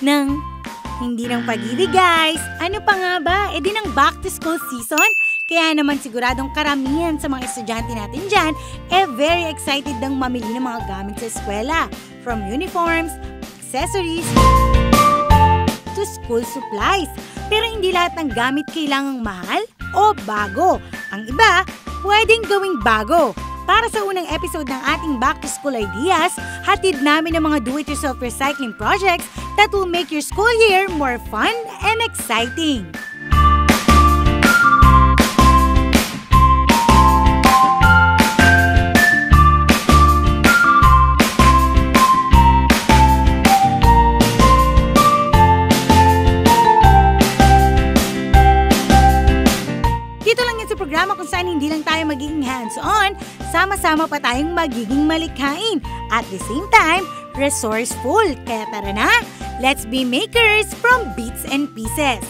ng hindi ng pag-ibig, guys. Ano pa nga ba? E di ng back to school season? Kaya naman siguradong karamihan sa mga estudyante natin dyan very excited ng mamili ng mga gamit sa eskwela. From uniforms, accessories, to school supplies. Pero hindi lahat ng gamit kailangang mahal o bago. Ang iba, pwedeng gawing bago. Para sa unang episode ng ating Back to School Ideas, hatid namin ang mga do-it-yourself recycling projects that will make your school year more fun and exciting. Programa kung saan hindi lang tayo magiging hands-on, sama-sama pa tayong magiging malikhain. At the same time, resourceful. Kaya tara na, let's be makers from bits and pieces.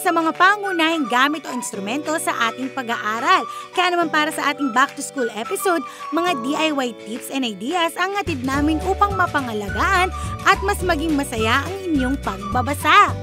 Sa mga pangunahing gamit o instrumento sa ating pag-aaral. Kaya naman para sa ating Back to School episode, mga DIY tips and ideas ang hatid namin upang mapangalagaan at mas maging masaya ang inyong pagbabasa.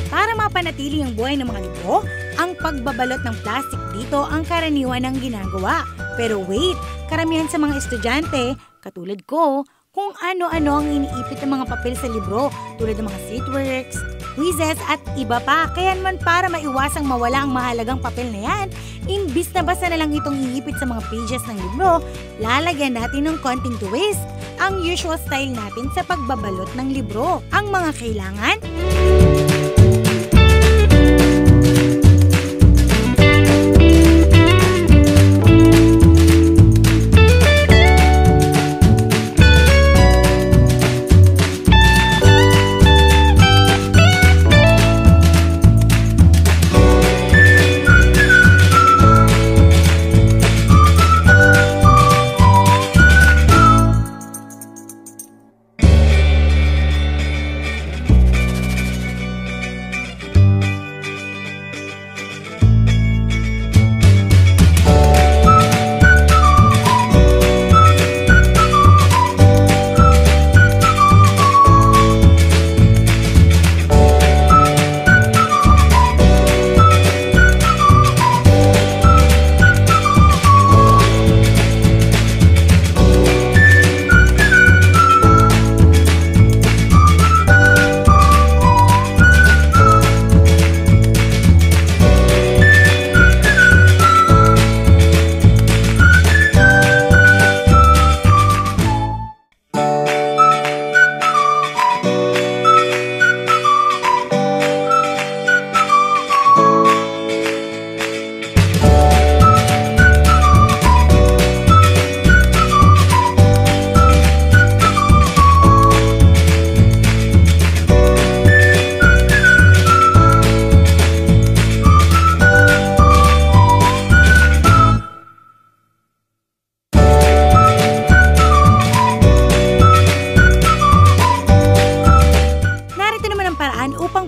Para mapanatili ang buhay ng mga libro, ang pagbabalot ng plastic dito ang karaniwan ng ginagawa. Pero wait, karamihan sa mga estudyante, katulad ko, kung ano-ano ang iniipit ng mga papel sa libro tulad ng mga seatworks, quizzes at iba pa. Kaya naman para maiwasang mawala ang mahalagang papel na yan, imbis na basta na lang itong iipit sa mga pages ng libro, lalagyan natin ng konting twist. Ang usual style natin sa pagbabalot ng libro. Ang mga kailangan: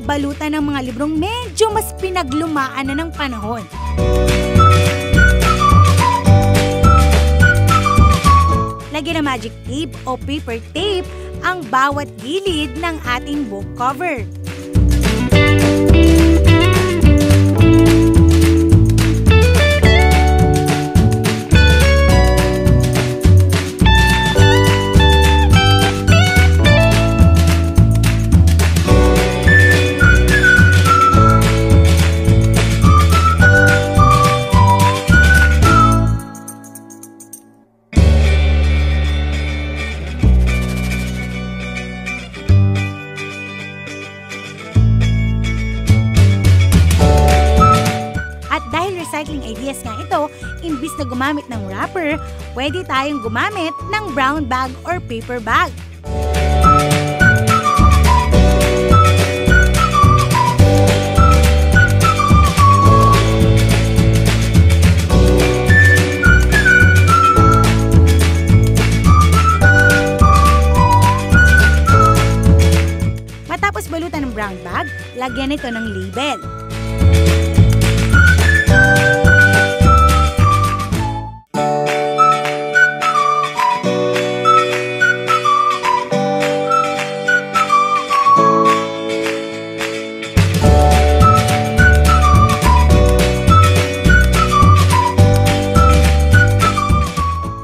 balutan ng mga librong medyo mas pinaglumaan na ng panahon. Lagyan ng magic tape o paper tape ang bawat gilid ng ating book cover. Recycling ideas nga ito, imbis na gumamit ng wrapper, pwede tayong gumamit ng brown bag or paper bag. Matapos balutan ng brown bag, lagyan ito ng label.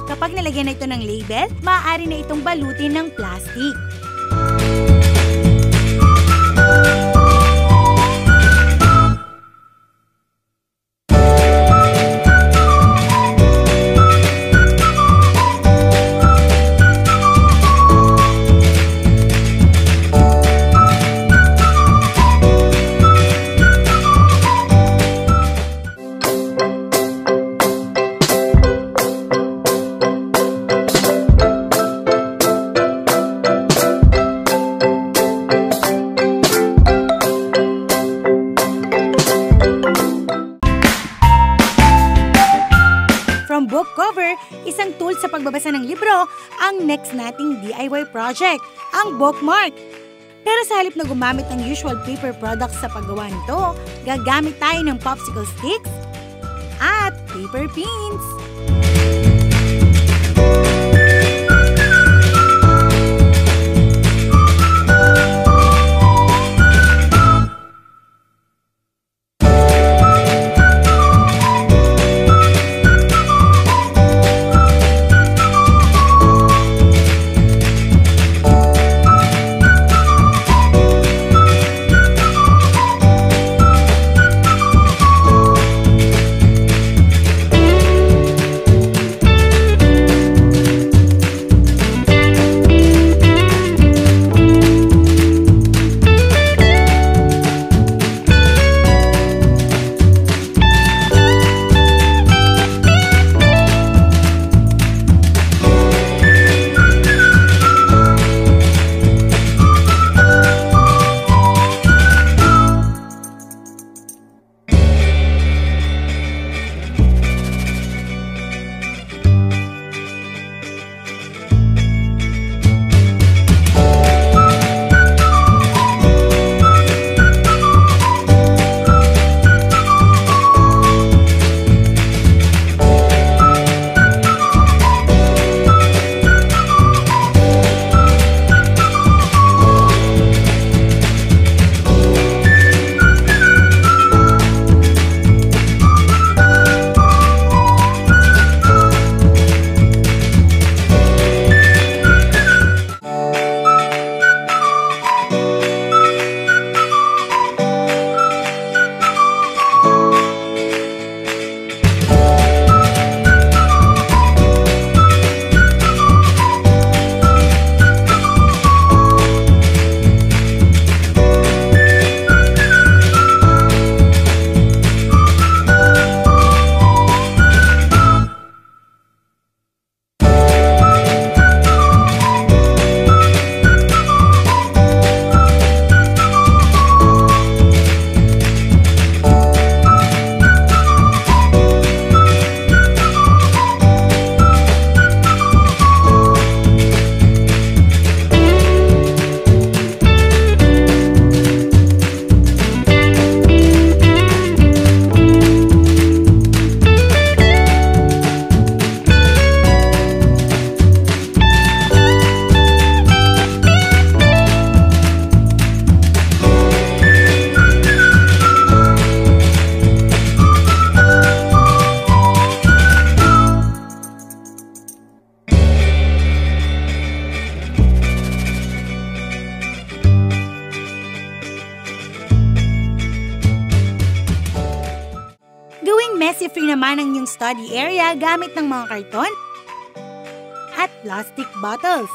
Kapag nalagyan na ito ng label, maaari na itong balutin ng plastic. Book cover, isang tool sa pagbabasa ng libro, ang next nating DIY project, ang bookmark. Pero sa halip na gumamit ng usual paper products sa paggawa nito, gagamit tayo ng popsicle sticks at paper pins. messy-free naman ang inyong study area gamit ng mga karton at plastic bottles.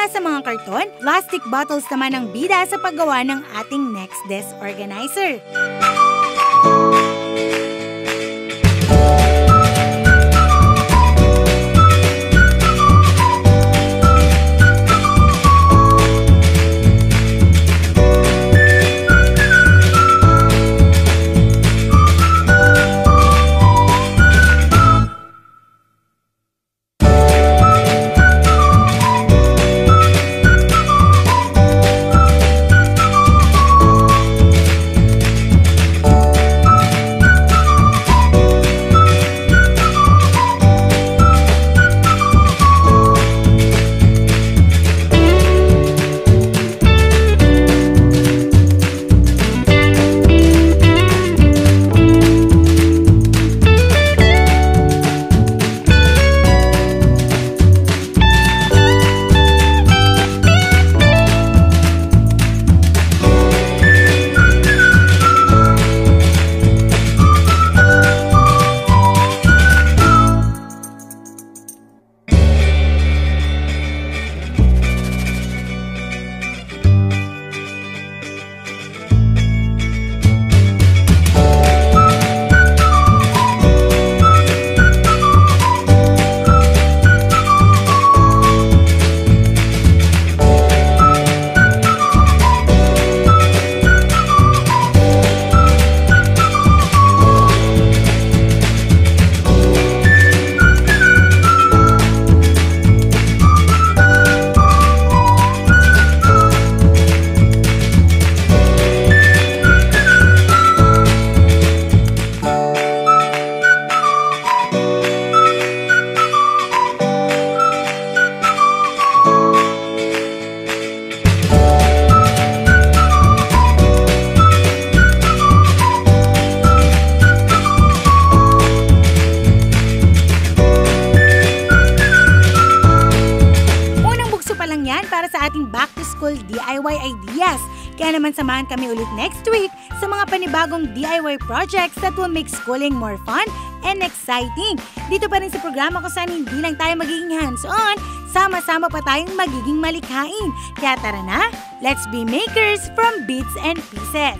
mula sa mga karton, plastic bottles naman ang bida sa paggawa ng ating next desk organizer. Para sa ating back-to-school DIY ideas. Kaya naman samahan kami ulit next week sa mga panibagong DIY projects that will make schooling more fun and exciting. Dito pa rin sa programa kung saan hindi lang tayo magiging hands-on, sama-sama pa tayong magiging malikhain. Kaya tara na, let's be makers from bits and pieces!